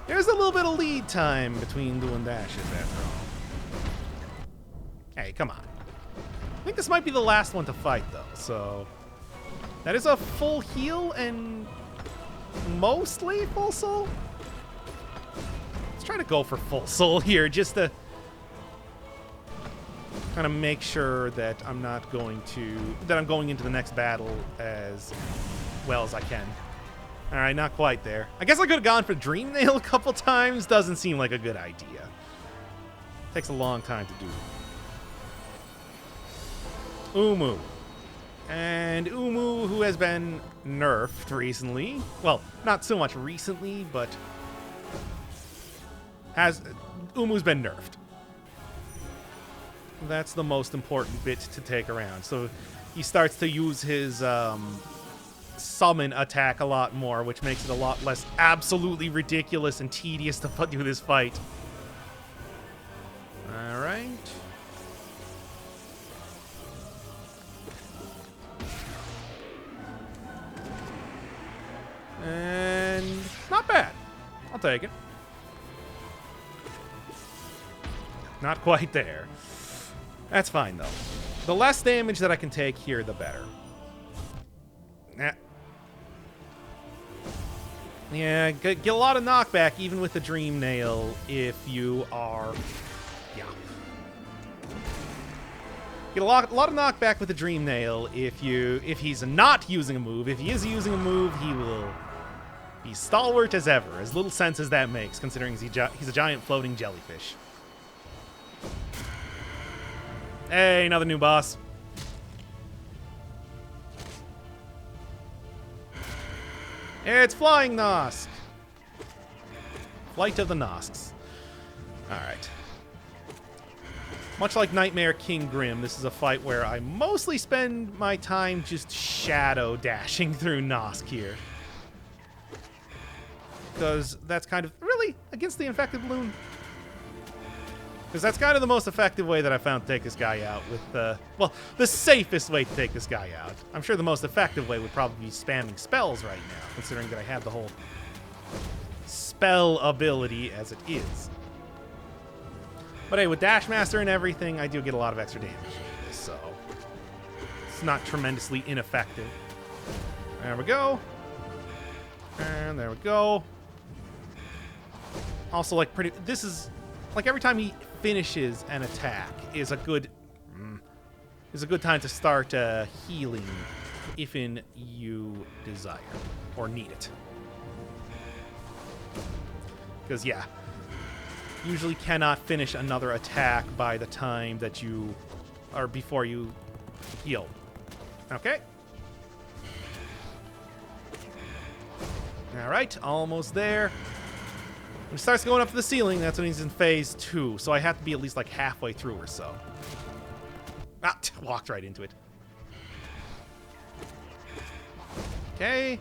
There's a little bit of lead time between doing dashes after all. Hey, come on. I think this might be the last one to fight, though, so... That is a full heal and mostly full soul? Let's try to go for full soul here, just to kind of make sure that I'm not going to... that I'm going into the next battle as well as I can. All right, not quite there. I guess I could have gone for Dream Nail a couple times. Doesn't seem like a good idea. Takes a long time to do. Umu. And Umu, who has been nerfed recently. Well, not so much recently, but Umu's been nerfed. That's the most important bit to take around. So he starts to use his summon attack a lot more, which makes it a lot less absolutely ridiculous and tedious to do this fight. All right. And not bad. I'll take it. Not quite there. That's fine, though. The less damage that I can take here, the better. Nah. Yeah, get a lot of knockback even with the Dream Nail if you are... Yeah. Get a lot of knockback with the Dream Nail if he's not using a move. If he is using a move, he will be stalwart as ever. As little sense as that makes, considering he's a giant floating jellyfish. Hey, another new boss. It's Flying Nosk. Flight of the Nosks. Alright. Much like Nightmare King Grim, this is a fight where I mostly spend my time just shadow dashing through Nosk here. Because that's kind of... Really? Against the Infected Balloon? Because that's kind of the most effective way that I found to take this guy out with, well, the safest way to take this guy out. I'm sure the most effective way would probably be spamming spells right now, considering that I have the whole spell ability as it is. But hey, with Dash Master and everything, I do get a lot of extra damage with this, so it's not tremendously ineffective. There we go. And there we go. Also, like, this is... Like, every time he finishes an attack is a good time to start healing if you desire or need it. Because, yeah, usually cannot finish another attack by the time that you... or before you heal. Okay. Alright, almost there. When he starts going up to the ceiling, that's when he's in phase 2, so I have to be at least like halfway through or so. Ah, walked right into it. Okay.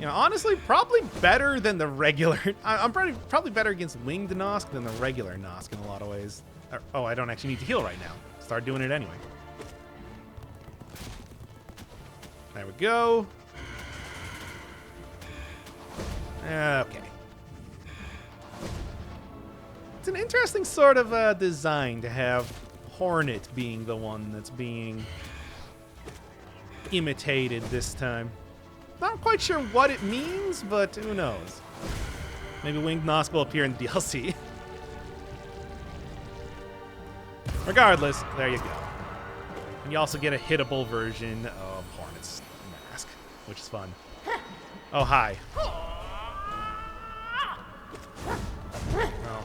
You know, honestly, probably better than the regular... I'm probably better against Winged Nosk than the regular Nosk in a lot of ways. Oh, I don't actually need to heal right now. Start doing it anyway. There we go. Okay. It's an interesting sort of design to have Hornet being the one that's being imitated this time. Not quite sure what it means, but who knows. Maybe Winged Nosk will appear in the DLC. Regardless, there you go. And you also get a hittable version of Hornet's Mask, which is fun. Oh, hi.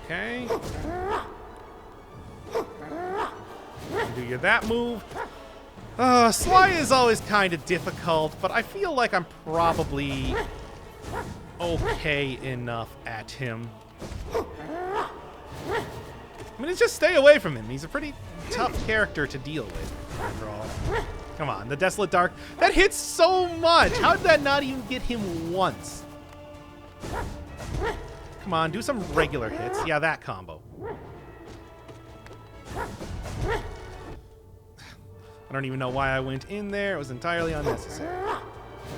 Okay. Do you that move? Sly is always kind of difficult, but I feel like I'm probably okay enough at him. I mean, it's just stay away from him. He's a pretty tough character to deal with, after all. Come on, the Desolate Dark. That hits so much. How did that not even get him once? Come on, do some regular hits. Yeah, that combo. I don't even know why I went in there. It was entirely unnecessary.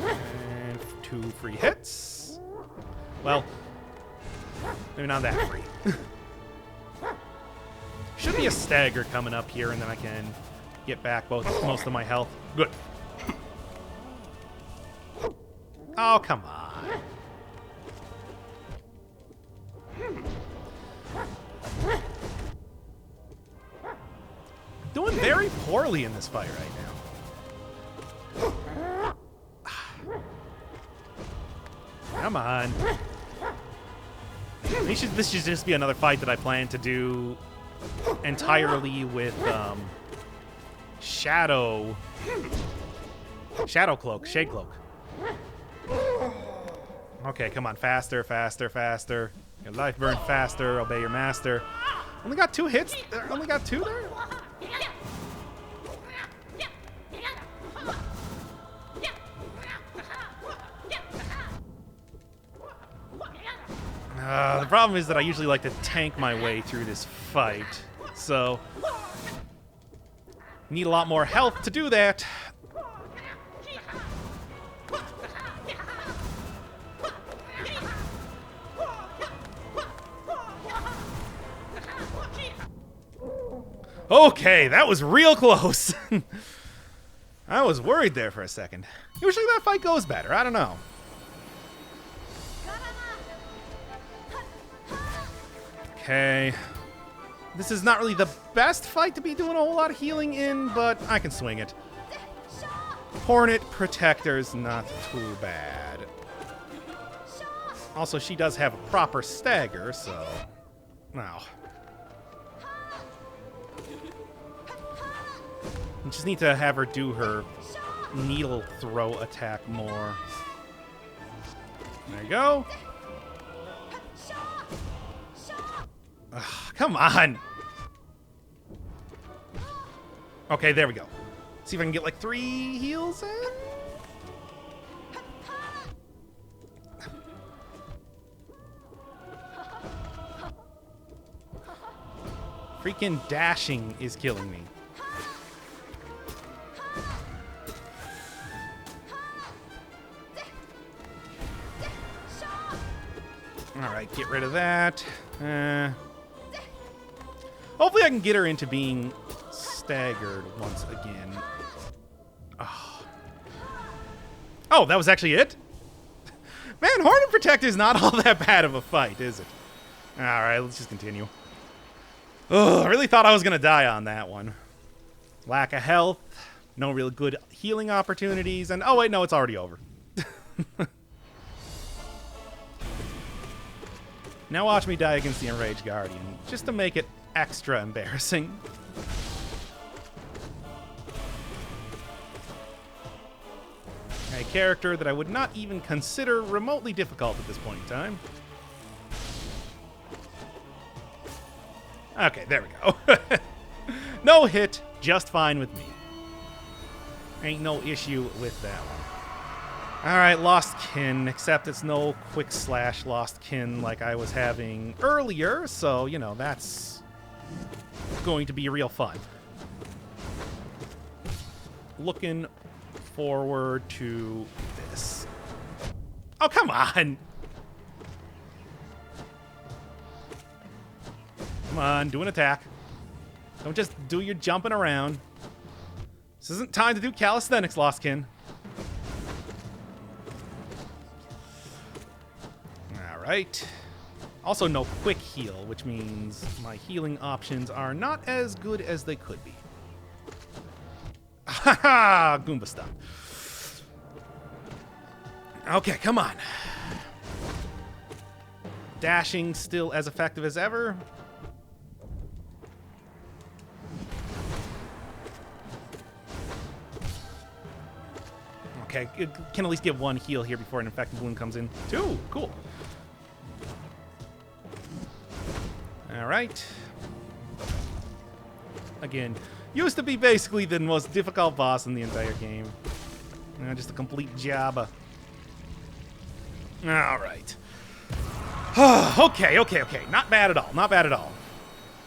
And 2 free hits. Well, maybe not that free. Should be a stagger coming up here, and then I can get back most of my health. Good. Oh, come on. Doing very poorly in this fight right now. Come on. This should just be another fight that I plan to do entirely with Shade Cloak. Okay, come on, faster, faster, faster. Your life burn faster, obey your master. Only got 2 hits? Only got 2 there? The problem is that I usually like to tank my way through this fight, so need a lot more health to do that. Okay, that was real close. I was worried there for a second. Usually that fight goes better. I don't know. Okay. This is not really the best fight to be doing a whole lot of healing in, but I can swing it. Hornet Protector's not too bad. Also, she does have a proper stagger, so... Now. I just need to have her do her needle throw attack more. There you go. Ugh, come on. Okay, there we go. See if I can get like 3 heals in. Freaking dashing is killing me. Alright, get rid of that. Hopefully I can get her into being staggered once again. Oh, that was actually it? Man, Hornet Protector is not all that bad of a fight, is it? Alright, let's just continue. Ugh, I really thought I was going to die on that one. Lack of health, no real good healing opportunities, and oh wait, no, it's already over. Now watch me die against the Enraged Guardian, just to make it extra embarrassing. A character that I would not even consider remotely difficult at this point in time. Okay, there we go. No hit, just fine with me. Ain't no issue with that one. Alright, Lost Kin, except it's no quick slash Lost Kin like I was having earlier, so, you know, that's going to be real fun. Looking forward to this. Oh, come on! Come on, do an attack. Don't just do your jumping around. This isn't time to do calisthenics, Lost Kin. right. Also, no quick heal, which means my healing options are not as good as they could be. Haha! Goomba stuff. Okay, come on. Dashing still as effective as ever. Okay, it can at least get one heal here before an infected wound comes in. Two, cool. All right. Again, used to be basically the most difficult boss in the entire game. Just a complete Jabba. All right. Okay. Not bad at all. Not bad at all.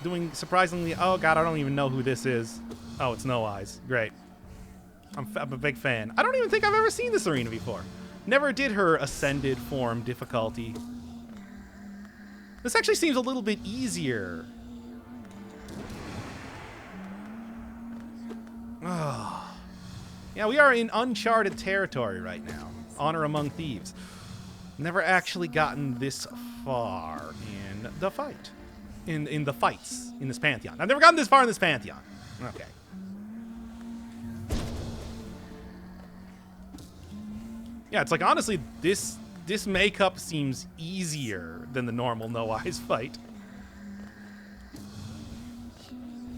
Doing surprisingly... Oh, God, I don't even know who this is. Oh, it's No Eyes. Great. I'm a big fan. I don't even think I've ever seen this arena before. Never did her Ascended form difficulty. This actually seems a little bit easier. Oh. Yeah, we are in Uncharted territory right now. Honor Among Thieves. Never actually gotten this far in the fight. In the fights in this Pantheon. I've never gotten this far in this Pantheon. Okay. Yeah, it's like, honestly, this makeup seems easier than the normal No Eyes fight.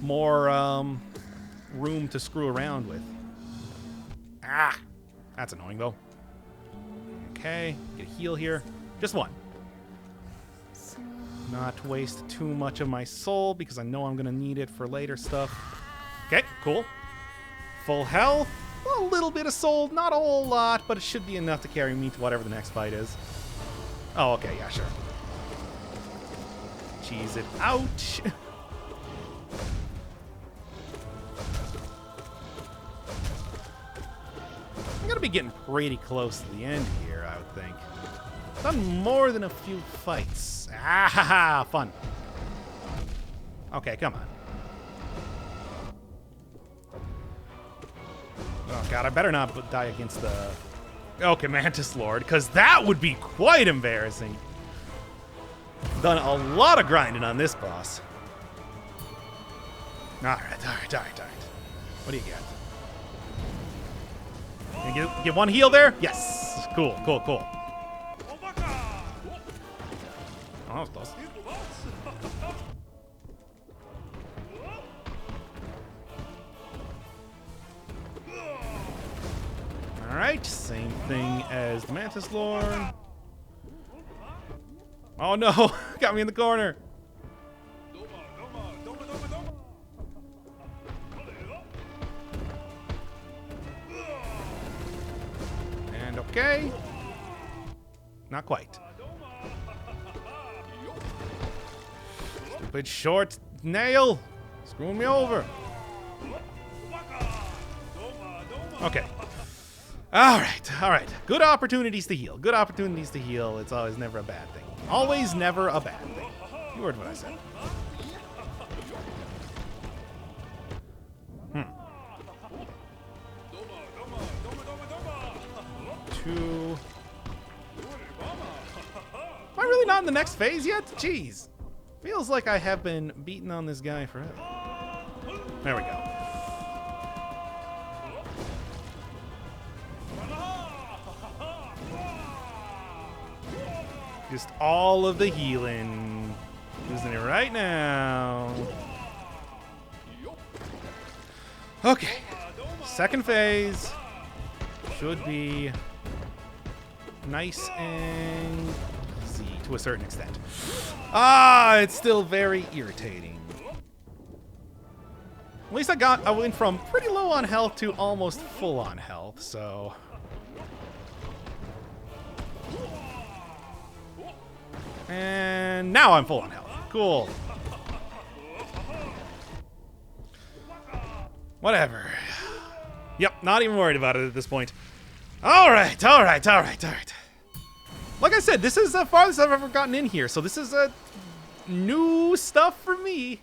More room to screw around with. Ah! That's annoying, though. Okay, get a heal here. Just one. Not waste too much of my soul, because I know I'm going to need it for later stuff. Okay, cool. Full health. A little bit of soul, not a whole lot, but it should be enough to carry me to whatever the next fight is. Oh, okay, yeah, sure. Cheese it out. I'm gonna be getting pretty close to the end here, I would think. Done more than a few fights. Ah, ha, ha, fun. Okay, come on. Oh, God, I better not die against the... Okay, Mantis Lord, because that would be quite embarrassing. Done a lot of grinding on this boss. All right. What do you got? Can you get one heal there? Yes. Cool. Oh, that was close. Alright, same thing as the Mantis Lord. Oh no, got me in the corner. And okay. Not quite. Stupid short nail. Screwing me over. Okay. All right. Good opportunities to heal. It's always never a bad thing. Always never a bad thing. You heard what I said. Two. Am I really not in the next phase yet? Jeez. Feels like I have been beating on this guy forever. There we go. Just all of the healing. Using it right now. Okay. Second phase. Should be nice and easy to a certain extent. Ah, it's still very irritating. At least I went from pretty low on health to almost full on health, so... And now I'm full on health. Cool. Whatever. Yep, not even worried about it at this point. All right. Like I said, this is the farthest I've ever gotten in here, so this is new stuff for me.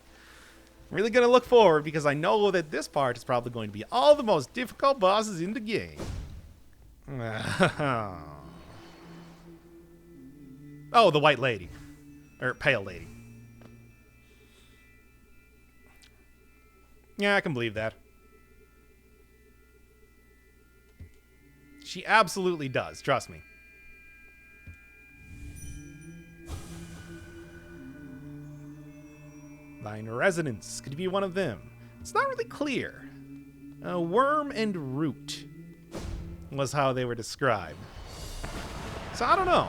I'm really going to look forward because I know that this part is probably going to be all the most difficult bosses in the game. Oh, the white lady. Or pale lady. Yeah, I can believe that. She absolutely does, trust me. Thine residence. Could you be one of them? It's not really clear. Worm and root was how they were described. So I don't know.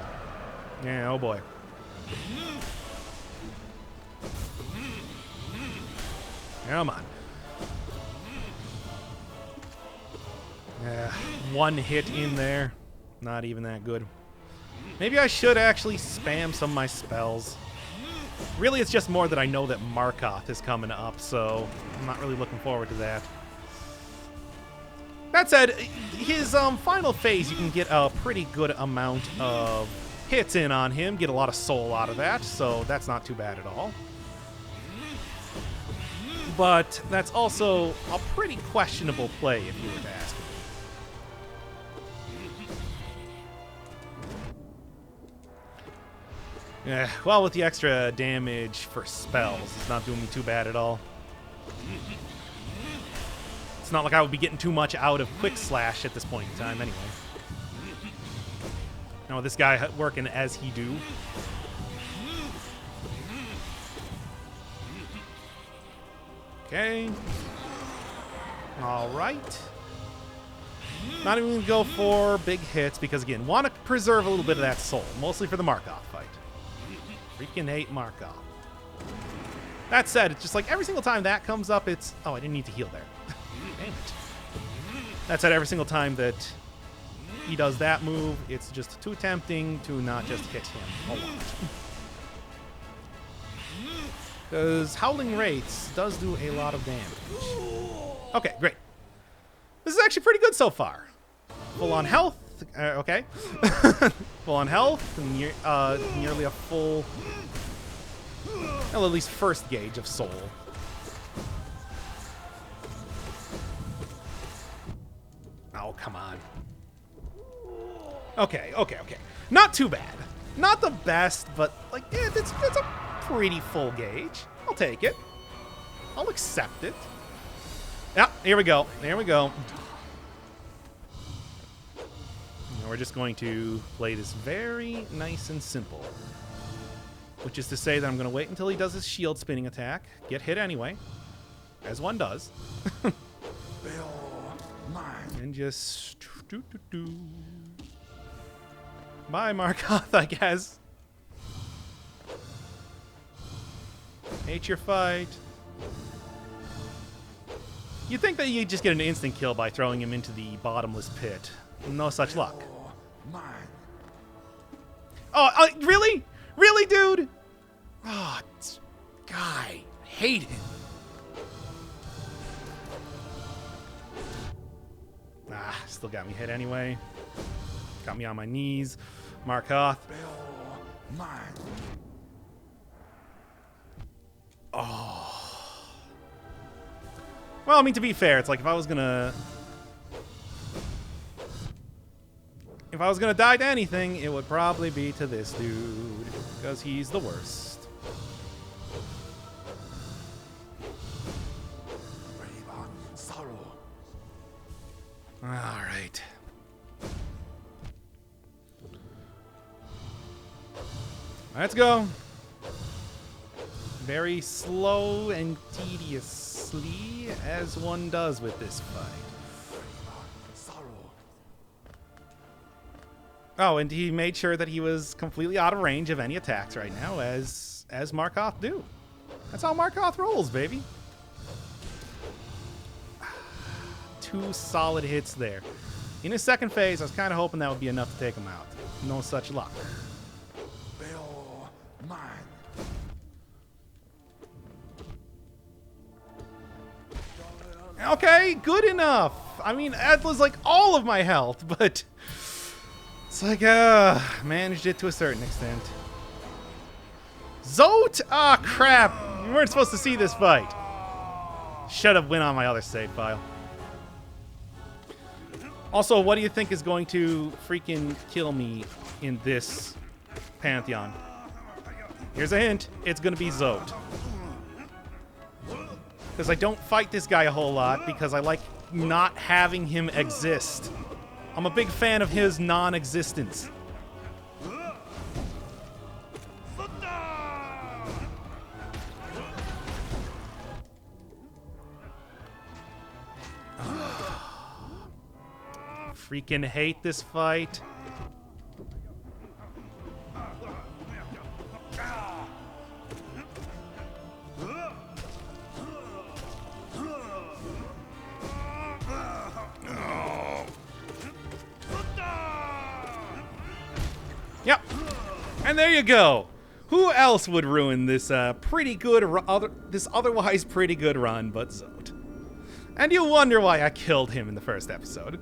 Yeah, oh boy. Come on. One hit in there. Not even that good. Maybe I should actually spam some of my spells. Really, it's just more that I know that Markoth is coming up, so I'm not really looking forward to that. That said, his final phase, you can get a pretty good amount of hits in on him, get a lot of soul out of that, so that's not too bad at all. But that's also a pretty questionable play, if you were to ask me. Yeah, well, with the extra damage for spells, it's not doing me too bad at all. It's not like I would be getting too much out of Quick Slash at this point in time, anyway. Now, this guy working as he do. Okay. All right. Not even going to go for big hits because, again, want to preserve a little bit of that soul, mostly for the Markoth fight. Freaking hate Markoth. That said, it's just like every single time that comes up, it's... Oh, I didn't need to heal there. Damn it. That said, every single time that he does that move, it's just too tempting to not just hit him a lot. Because Howling Wraiths does do a lot of damage. Okay, great. This is actually pretty good so far. Full on health. Okay. Full on health. Nearly a full... Well, at least first gauge of soul. Oh, come on. Okay. Not too bad. Not the best, but, like, yeah, it's a pretty full gauge. I'll take it. I'll accept it. Yeah, here we go. There we go. Now we're just going to play this very nice and simple. Which is to say that I'm going to wait until he does his shield spinning attack. Get hit anyway. As one does. And just... Bye, Markoth, I guess. Hate your fight. You'd think that you'd just get an instant kill by throwing him into the bottomless pit. No such luck. Oh, really? Really, dude? Oh, guy. Hate him. Still got me hit anyway. Got me on my knees. Markoth. Oh. Well, I mean, to be fair, it's like if I was gonna die to anything, it would probably be to this dude. Because he's the worst. Alright. Let's go. Very slow and tediously, as one does with this fight. Oh, and he made sure that he was completely out of range of any attacks right now, as Markoth do. That's how Markoth rolls, baby. 2 solid hits there. In his second phase, I was kind of hoping that would be enough to take him out. No such luck. Okay, good enough. I mean, that was like all of my health, but it's like, managed it to a certain extent. Zote! Ah, crap. We weren't supposed to see this fight. Should have went on my other save file. Also, what do you think is going to freaking kill me in this Pantheon. Here's a hint. It's going to be Zote. Because I don't fight this guy a whole lot because I like not having him exist. I'm a big fan of his non-existence. Freaking hate this fight. Yep. And there you go. Who else would ruin this pretty good this otherwise pretty good run but Zote? And you'll wonder why I killed him in the first episode.